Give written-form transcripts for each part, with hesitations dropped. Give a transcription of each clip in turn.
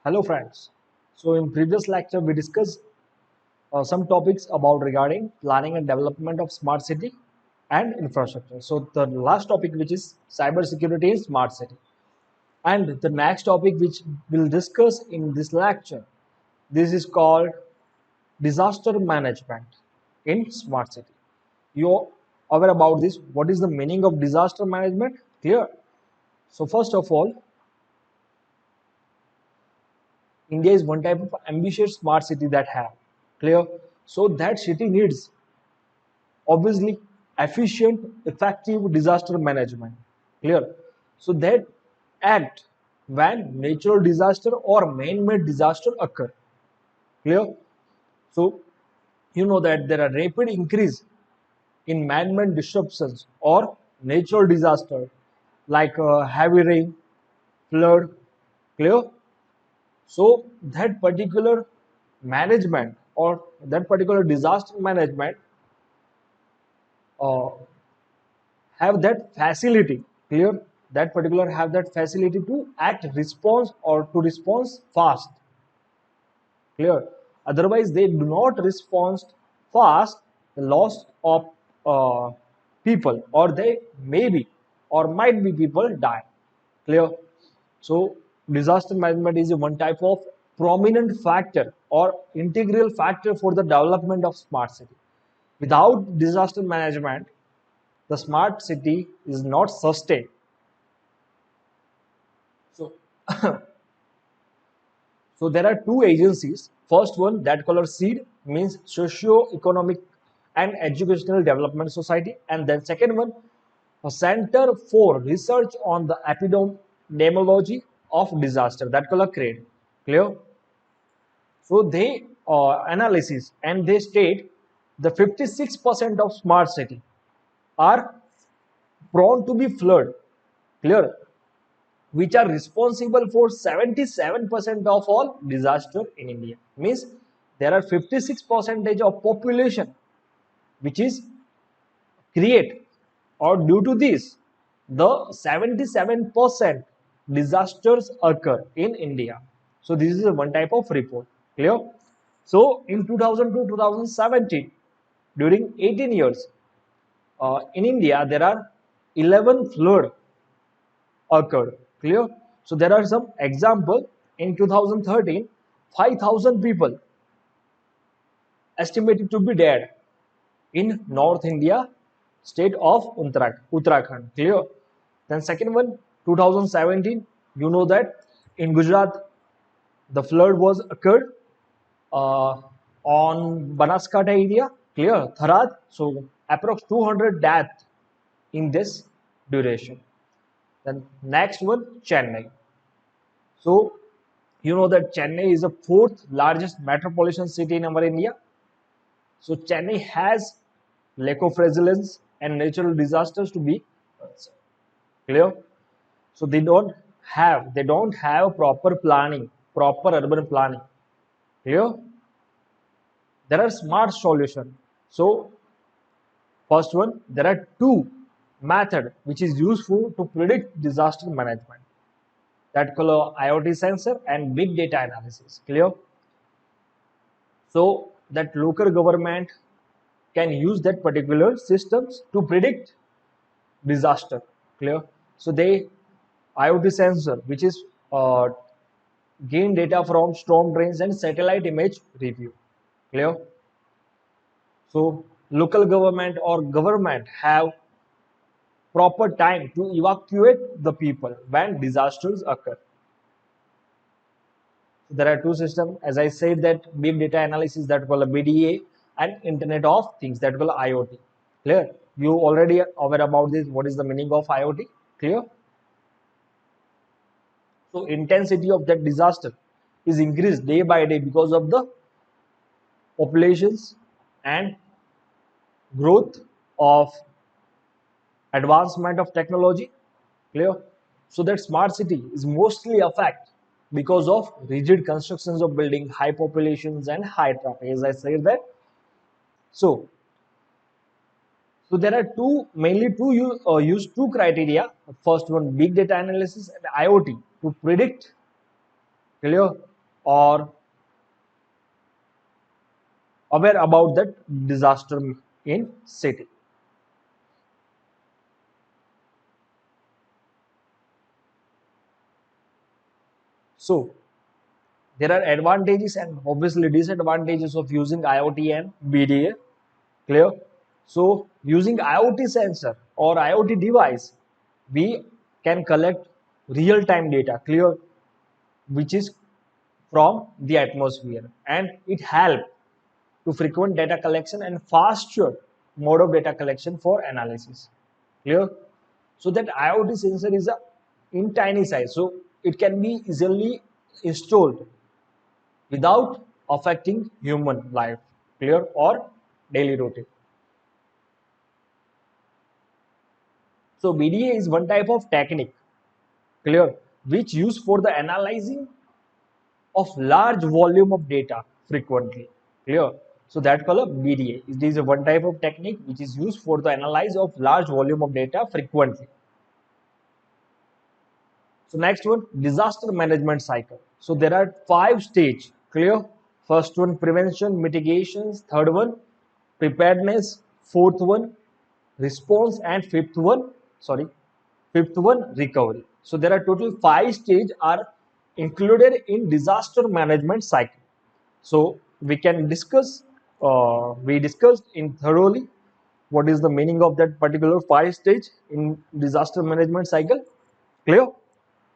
Hello friends. So in previous lecture we discussed some topics about regarding planning and development of smart city and infrastructure. So the last topic which is cyber security in smart city. And the next topic which we'll discuss in this lecture, this is called disaster management in smart city. You aware about this? What is the meaning of disaster management? Clear? So first of all, India is one type of ambitious smart city that have clear. So that city needs obviously efficient, effective disaster management. Clear. So that act when natural disaster or man-made disaster occur. Clear. So you know that there are rapid increase in man-made disruptions or natural disaster like heavy rain, flood. Clear. So that particular management or that particular disaster management uh, have that facility clear that particular have that facility to act response or to respond fast clear otherwise they do not respond fast the loss of uh, people or they maybe or might be people die clear so disaster management is one type of prominent factor or integral factor for the development of smart city without disaster management the smart city is not sustained so So there are two agencies. First one that color SEED means socio-economic and educational development society, and then second one a Center for Research on the Epidemiology of Disaster that color CRADE. Clear? So they analysis and they state the 56% of smart city are prone to be flood. Clear? Which are responsible for 77% of all disaster in India. Means there are 56% of population which is create or due to this the 77% disasters occur in India. So this is one type of report. Clear? So in 2000 to 2017 during 18 years in India there are 11 flood occurred. Clear? So there are some example in 2013, 5,000 people estimated to be dead in North India state of Uttarakhand. Clear? Then second one, 2017, you know that in Gujarat the flood was occurred uh, on Banaskantha area. Clear? Tharad. So approx 200 death in this duration. Then next one, Chennai. So you know that Chennai is the fourth largest metropolitan city in our India. So Chennai has lack of resilience and natural disasters to be clear. So they don't have proper planning, proper urban planning. Clear? There are smart solution. So first one, there are two method which is useful to predict disaster management. That called IoT sensor and big data analysis. Clear? So that local government can use that particular systems to predict disaster. Clear? So they IoT sensor which is uh, gain data from storm drains and satellite image review. Clear? So local government or government have proper time to evacuate the people when disasters occur. There are two systems, as I said, that big data analysis that called BDA and Internet of Things that called IoT. Clear? You already aware about this. What is the meaning of IoT? Clear? So intensity of that disaster is increased day by day because of the populations and growth of advancement of technology. Clear? So that smart city is mostly affected because of rigid constructions of building, high populations and high traffic. As I said that. So there are mainly use two criteria. First one, big data analysis and IoT to predict. Clear? or aware about that disaster in city. So there are advantages and obviously disadvantages of using IoT and BDA. Clear? So using IoT sensor or IoT device, we can collect real-time data, clear, which is from the atmosphere, and it help to frequent data collection and faster mode of data collection for analysis. Clear? So that IoT sensor is a in tiny size, so it can be easily installed without affecting human life. Clear? Or daily routine. So BDA is one type of technique, clear, which used for the analyzing of large volume of data frequently. Clear? So that called BDA. It is a one type of technique which is used for the analyze of large volume of data frequently. So next one, disaster management cycle. So there are 5 stages. Clear? First one, prevention, mitigations. Third one, preparedness. Fourth one, response, and fifth one, recovery. So there are total 5 stages are included in disaster management cycle. So we can discuss. We discussed in thoroughly what is the meaning of that particular 5 stage in disaster management cycle. Clear?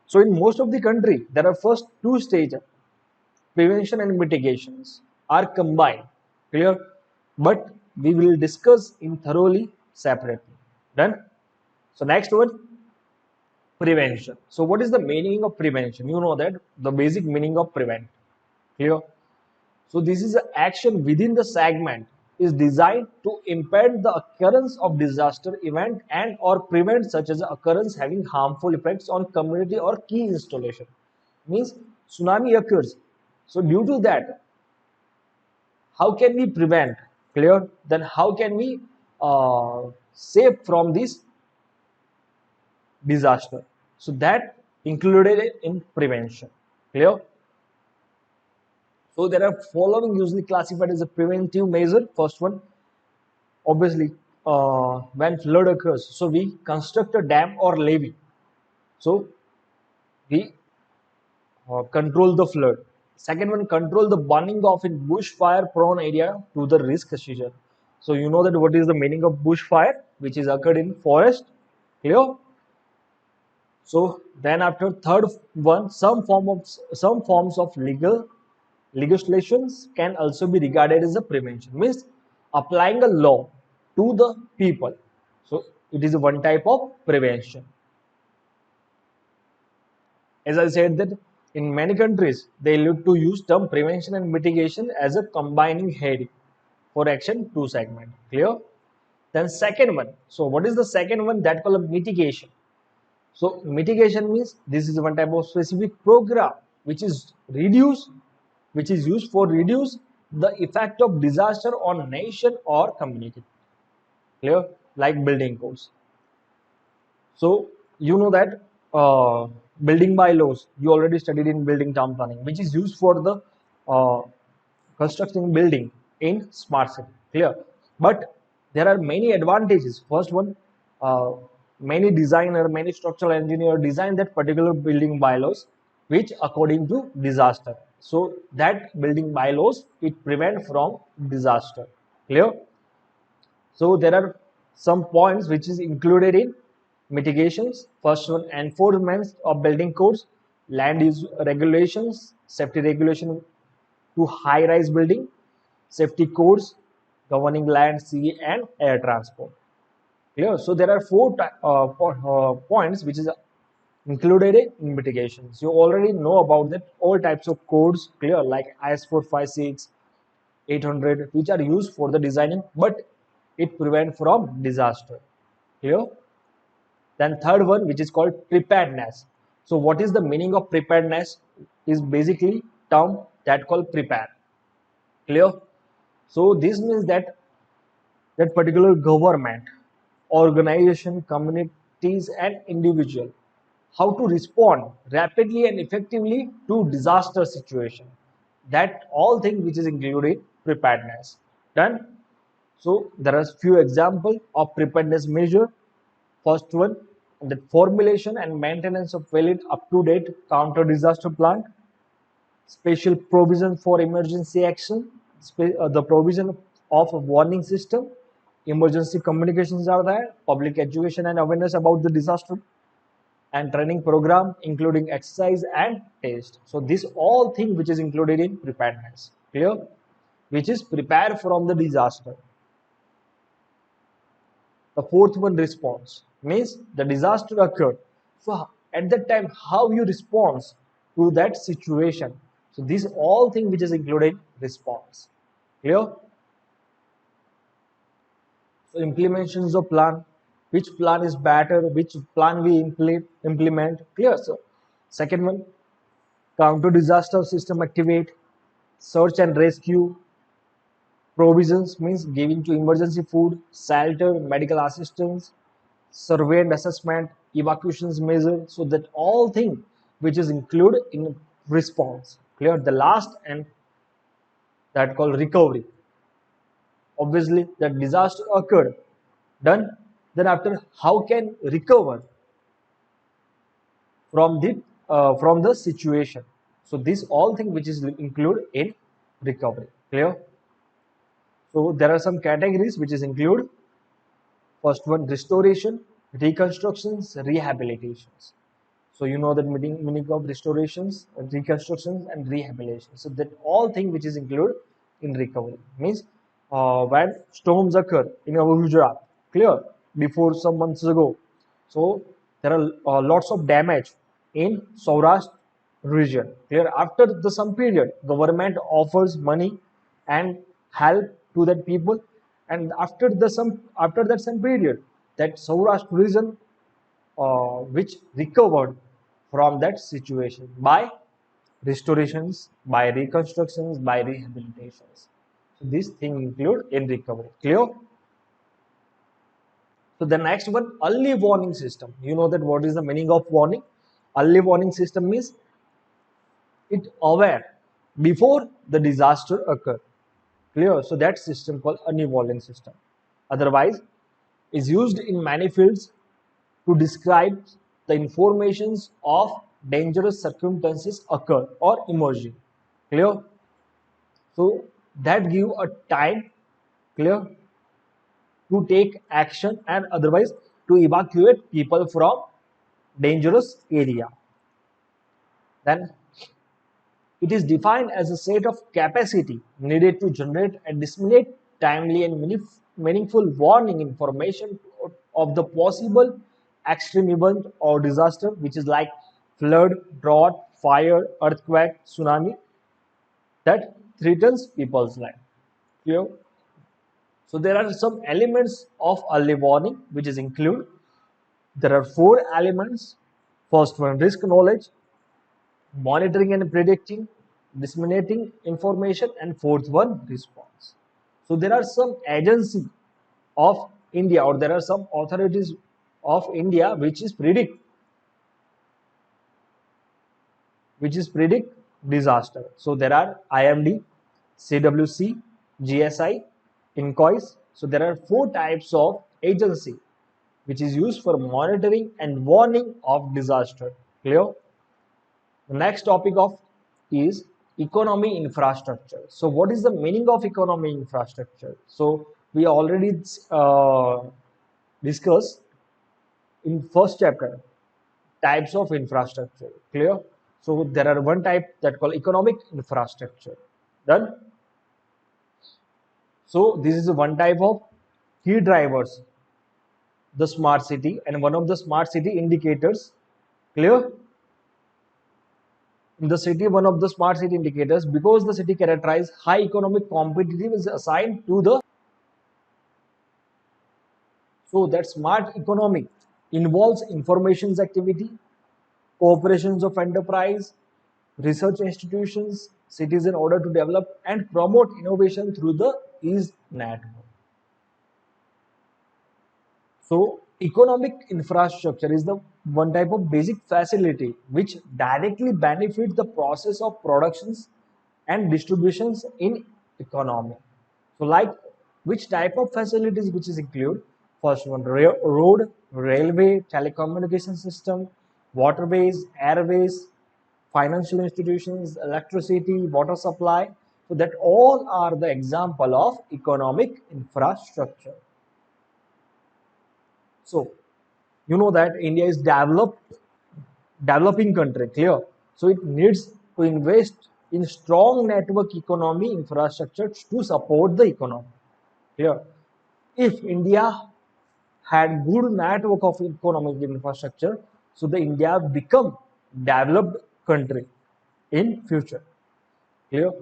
So in most of the country, there are first 2 stages, prevention and mitigations, are combined. Clear? But we will discuss in thoroughly separately. Done? So next one, prevention. So what is the meaning of prevention? You know that the basic meaning of prevent. Clear? So this is an action within the segment is designed to impede the occurrence of disaster event and or prevent such as occurrence having harmful effects on community or key installation. Means tsunami occurs. So due to that, how can we prevent? Clear? Then how can we save from this disaster? So that included in prevention. Clear? So there are following usually classified as a preventive measure. First one, obviously, when flood occurs, so we construct a dam or levee. So we control the flood. Second one, control the burning of in bushfire prone area to the risk season. So you know that what is the meaning of bushfire, which is occurred in forest. Clear? So then after third one, some forms of legislations can also be regarded as a prevention. Means applying a law to the people. So it is one type of prevention. As I said that in many countries they look to use term prevention and mitigation as a combining head for action 2 segment. Clear? Then second one. So what is the second one? That called mitigation. So mitigation means this is one type of specific program which is used for reduce the effect of disaster on nation or community. Clear? Like building codes. So you know that building bylaws you already studied in building town planning, which is used for the uh, constructing building in smart city. Clear? But there are many advantages. First one, many structural engineer design that particular building bylaws which according to disaster. So that building bylaws it prevent from disaster. Clear? So there are some points which is included in mitigations. First one, enforcement of building codes, land use regulations, safety regulation to high-rise building, safety codes governing land, sea, and air transport. Clear? So there are points which is included in mitigations. You already know about that all types of codes. Clear? Like IS 456, 800, which are used for the designing, but it prevent from disaster. Clear? Then third one, which is called preparedness. So what is the meaning of preparedness? Is basically term that called prepare. Clear? So this means that particular government, organization, communities, and individual how to respond rapidly and effectively to disaster situation. That all thing which is included preparedness. Done. So there are few examples of preparedness measure. First one, the formulation and maintenance of valid up-to-date counter-disaster plan, special provision for emergency action, the provision of a warning system, emergency communications are there, public education and awareness about the disaster, and training program including exercise and test. So this all thing which is included in preparedness. Clear? Which is prepare from the disaster. The fourth one, response, means the disaster occurred. So at that time, how you respond to that situation. So these all thing which is included in response. Clear? So implementations of plan, which plan is better, which plan we implement. Clear? So second one, counter disaster system activate, search and rescue, provisions means giving to emergency food, shelter, medical assistance, survey and assessment, evacuations measure. So that all thing which is included in response. Clear? The last and that called recovery. Obviously, that disaster occurred. Done. Then after, how can recover from the situation? So this all thing which is included in recovery. Clear? So there are some categories which is include. First one, restoration, reconstructions, rehabilitations. So you know that meaning of restorations, reconstructions, and rehabilitation. So that all thing which is included in recovery means when storms occur in our Gujarat, clear, before some months ago. So there are lots of damage in Saurashtra region. Clear. After the some period, government offers money and help to that people, and after that some period, that Saurashtra region which recovered from that situation by restorations, by reconstructions, by rehabilitations. So this thing include in recovery. Clear? So the next one, early warning system. You know that what is the meaning of warning? Early warning system means it aware before the disaster occur. Clear? So that system called early warning system. Otherwise, is used in many fields to describe the informations of dangerous circumstances occur or emerging. Clear? So that give a time, clear, to take action and otherwise to evacuate people from dangerous area. Then it is defined as a set of capacity needed to generate and disseminate timely and meaningful warning information of the possible extreme event or disaster, which is like flood, drought, fire, earthquake, tsunami, that threatens people's life. Clear? So there are some elements of early warning which is include. There are four elements. First one, risk knowledge, monitoring and predicting, disseminating information, and fourth one, response. So there are some agency of India, or there are some authorities of India which is predict disaster. So there are IMD, CWC, GSI, INCOIS. So there are four types of agency which is used for monitoring and warning of disaster. Clear? The next topic of is economy infrastructure. So what is the meaning of economy infrastructure? So we already discussed in first chapter types of infrastructure. Clear? So there are one type that called economic infrastructure. Done? So this is one type of key drivers, the smart city, and one of the smart city indicators. Clear? In the city, one of the smart city indicators, because the city characterizes high economic competitive, is assigned to the. So that smart economic involves informations activity, cooperations of enterprise, research institutions, cities in order to develop and promote innovation through the ease network. So Economic infrastructure is the one type of basic facility which directly benefits the process of productions and distributions in economy. So, like which type of facilities which is include? First one, road, railway, telecommunication system, waterways, airways, financial institutions, electricity, water supply. So that all are the example of economic infrastructure. So you know that India is developing country, clear. So it needs to invest in strong network economy infrastructure to support the economy. Clear. If India had good network of economic infrastructure, so the India become developed country in future. Clear.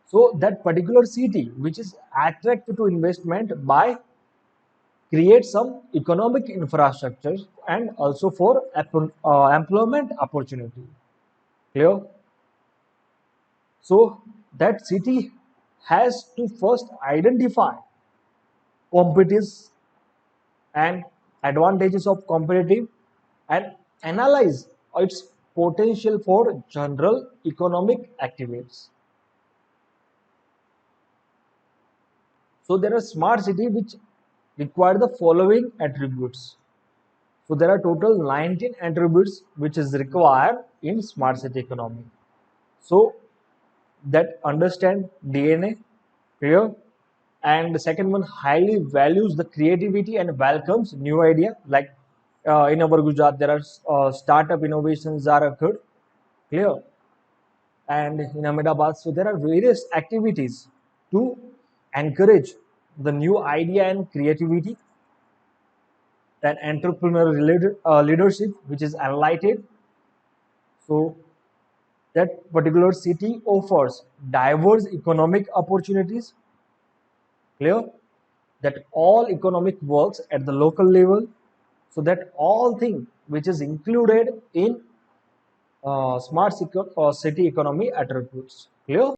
So that particular city which is attracted to investment by create some economic infrastructure and also for employment opportunity. Clear? So that city has to first identify competitors and advantages of competitive and analyze its potential for general economic activities. So there are smart city which require the following attributes. So there are total 19 attributes which is required in smart city economy. So that understand DNA, clear, and the second one highly values the creativity and welcomes new idea. Like in our Gujarat, there are startup innovations are occurred, clear, and in Ahmedabad. So there are various activities to encourage the new idea and creativity and entrepreneurial leadership, which is enlightened. So that particular city offers diverse economic opportunities, clear, that all economic works at the local level, so that all thing which is included in city economy attributes, clear.